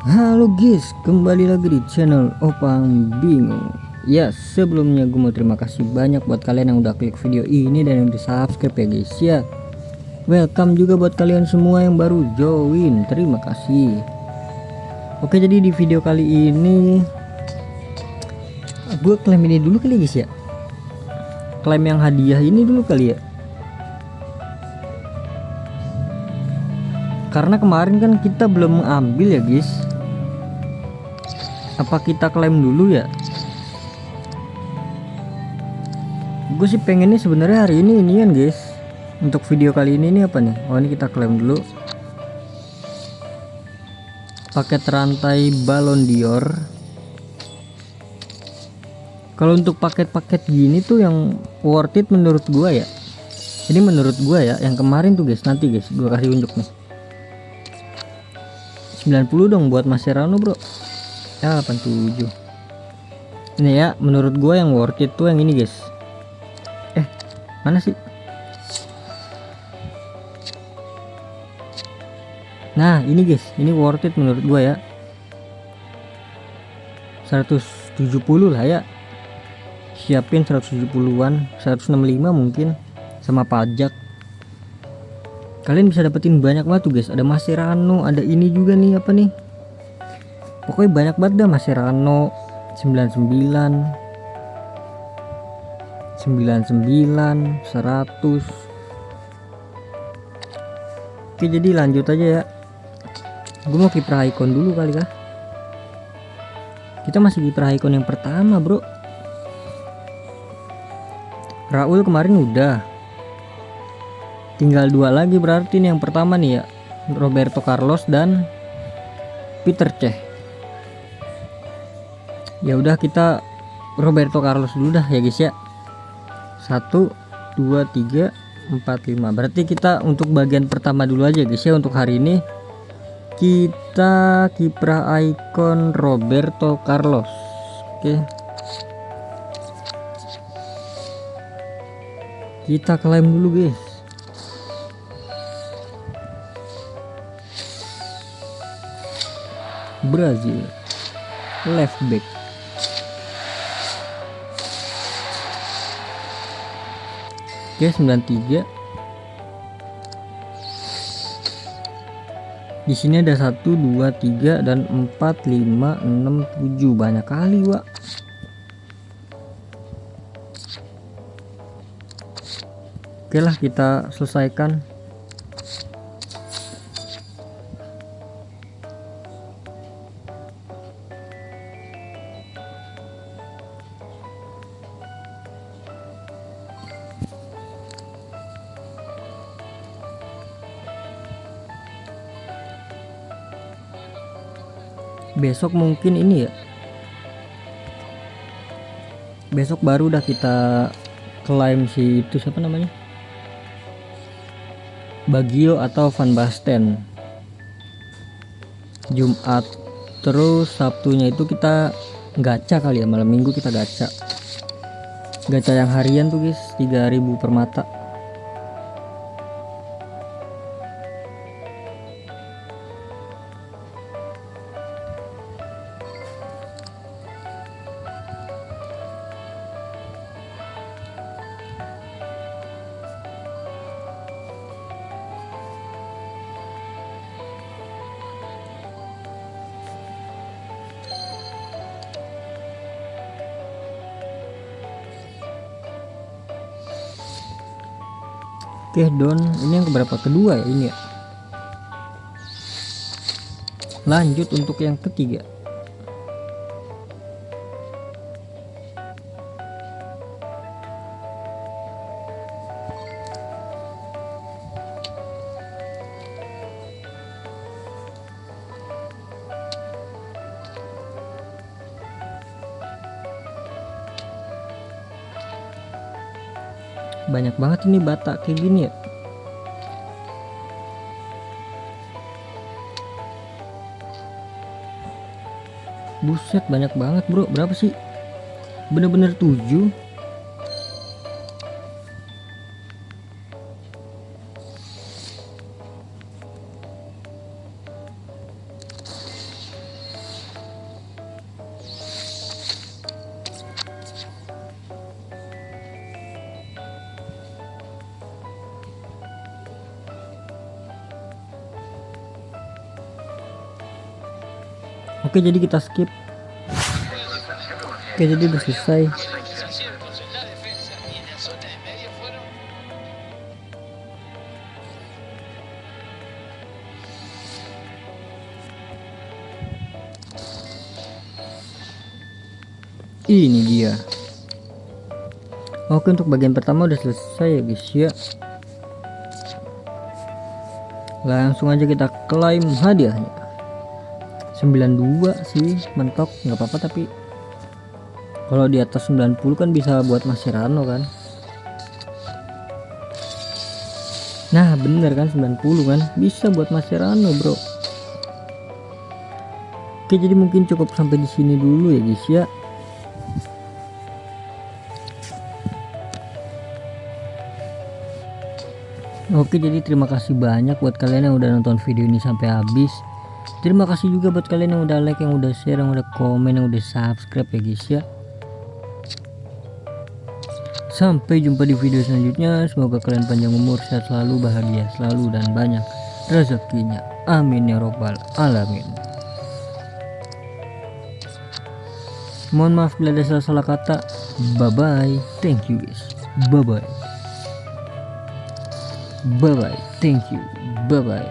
Halo guys, kembali lagi di channel Opang Bingung. Ya, sebelumnya gue mau terima kasih banyak buat kalian yang udah klik video ini dan yang di subscribe ya guys ya. Welcome juga buat kalian semua yang baru join, terima kasih. Oke, jadi di video kali ini gue klaim ini dulu kali guys ya. Klaim yang hadiah ini dulu kali ya. Karena kemarin kan kita belum ambil ya guys. Apa kita klaim dulu ya? Gue sih pengennya sebenarnya hari ini kan guys. Untuk video kali ini apa nih? Oh, ini kita klaim dulu. Paket rantai balon Dior. Kalau untuk paket-paket gini tuh yang worth it menurut gua ya. Ini menurut gua ya, yang kemarin tuh guys, nanti guys gua kasih unjuk nih. 90 dong buat Mascherano, bro. Ya 87. Ini ya, menurut gua yang worth it tuh yang ini guys. Mana sih? Nah, ini guys, ini worth it menurut gua ya. 170 lah ya. Siapin 170-an, 165 mungkin sama pajak. Kalian bisa dapetin banyak banget tuh guys. Ada Mascherano, ada ini juga nih apa nih? Pokoknya banyak banget dah. Mascherano 99 100. Oke, jadi lanjut aja ya. Gue mau kiprah icon dulu kali kah. Kita masih kiprah icon yang pertama bro. Raul kemarin udah. Tinggal 2 lagi berarti nih. Yang pertama nih ya, Roberto Carlos dan Peter Cech. Ya udah, kita Roberto Carlos dulu dah ya guys ya. 1 2 3 4 5. Berarti kita untuk bagian pertama dulu aja guys ya. Untuk hari ini kita kiprah icon Roberto Carlos. Oke, kita klaim dulu guys. Brazil left back. Oke, 93. Di sini ada 1 2 3 dan 4 5 6 7. Banyak kali, Wak. Oke lah, kita selesaikan. Besok mungkin ini ya. Besok baru udah kita klaim si itu siapa namanya? Baggio atau Van Basten. Jumat. Terus Sabtunya itu kita gacha kali ya, malam minggu kita gacha. Gacha yang harian tuh guys, 3000 per mata. Oke, Don, ini yang keberapa? Kedua ya ini ya. Lanjut untuk yang ketiga. Banyak banget ini bata kayak gini ya. Buset, banyak banget bro. Berapa sih? Bener-bener 7. Oke, jadi kita skip. Oke, jadi udah selesai. Ini dia. Oke, untuk bagian pertama udah selesai ya guys ya. Langsung aja kita klaim hadiahnya. 92 sih mentok, nggak apa-apa, tapi kalau di atas 90 kan bisa buat Mascherano kan. Nah bener kan, 90 kan bisa buat Mascherano bro. Oke, jadi mungkin cukup sampai di sini dulu ya guys ya. Oke, jadi terima kasih banyak buat kalian yang udah nonton video ini sampai habis. Terima kasih juga buat kalian yang udah like, yang udah share, yang udah komen, yang udah subscribe ya guys ya. Sampai jumpa di video selanjutnya. Semoga kalian panjang umur, sehat selalu, bahagia selalu, dan banyak rezekinya. Amin ya robbal alamin. Mohon maaf bila ada salah-salah kata. Bye bye. Thank you guys. Bye bye. Bye bye. Thank you. Bye bye.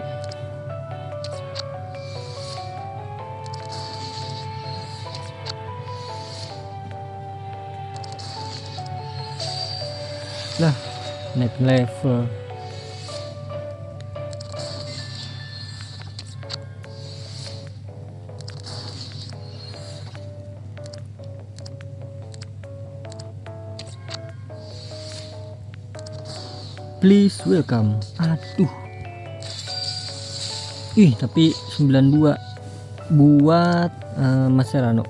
Lah, naik level. Please welcome. Aduh. Ih, tapi 92 buat Mascherano.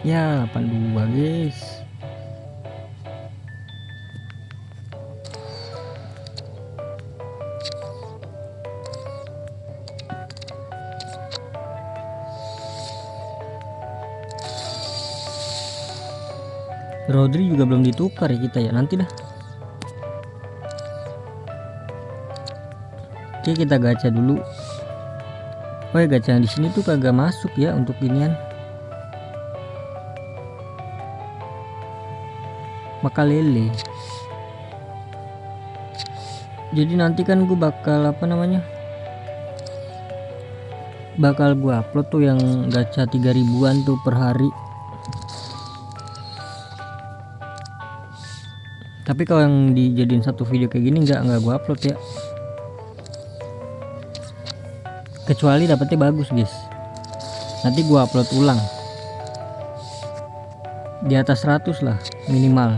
Ya 82 guys. Rodri juga belum ditukar ya kita ya, nanti dah. Oke, kita gacha dulu. Oh ya, gacha yang di sini tuh kagak masuk ya untuk inian. Makalele. Jadi nanti kan gue bakal apa namanya? Bakal gue upload tuh yang gacha 3000-an tuh per hari. Tapi kalau yang dijadiin satu video kayak gini nggak gue upload ya. Kecuali dapetnya bagus guys. Nanti gue upload ulang. Di atas 100 lah minimal.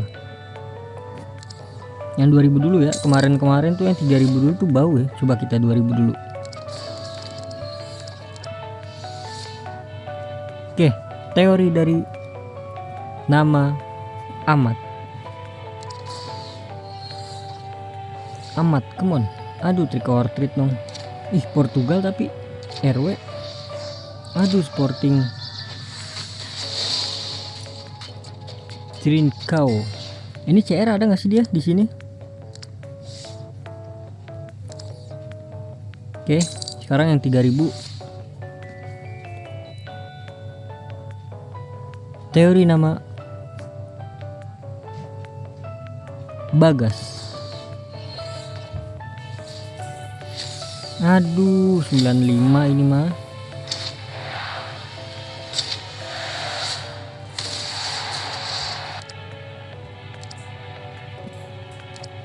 Yang 2000 dulu ya. Kemarin tuh yang 3000 dulu tuh bau ya. Coba kita 2000 dulu. Oke, teori dari nama Amat. Amat, come on. Aduh, trick or treat dong. Ih, Portugal tapi RW. Aduh, Sporting Trincao. Ini CR ada nggak sih dia di sini? Oke, sekarang yang 3000. Teori nama Bagas. Aduh, 95 ini mah.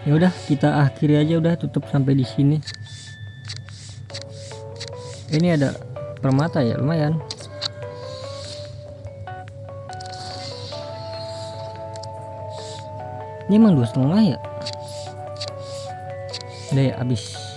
Ya udah, kita akhiri aja, udah tutup sampai di sini. Ini ada permata ya, lumayan. Ini emang 2,5 ya. Udah ya, habis.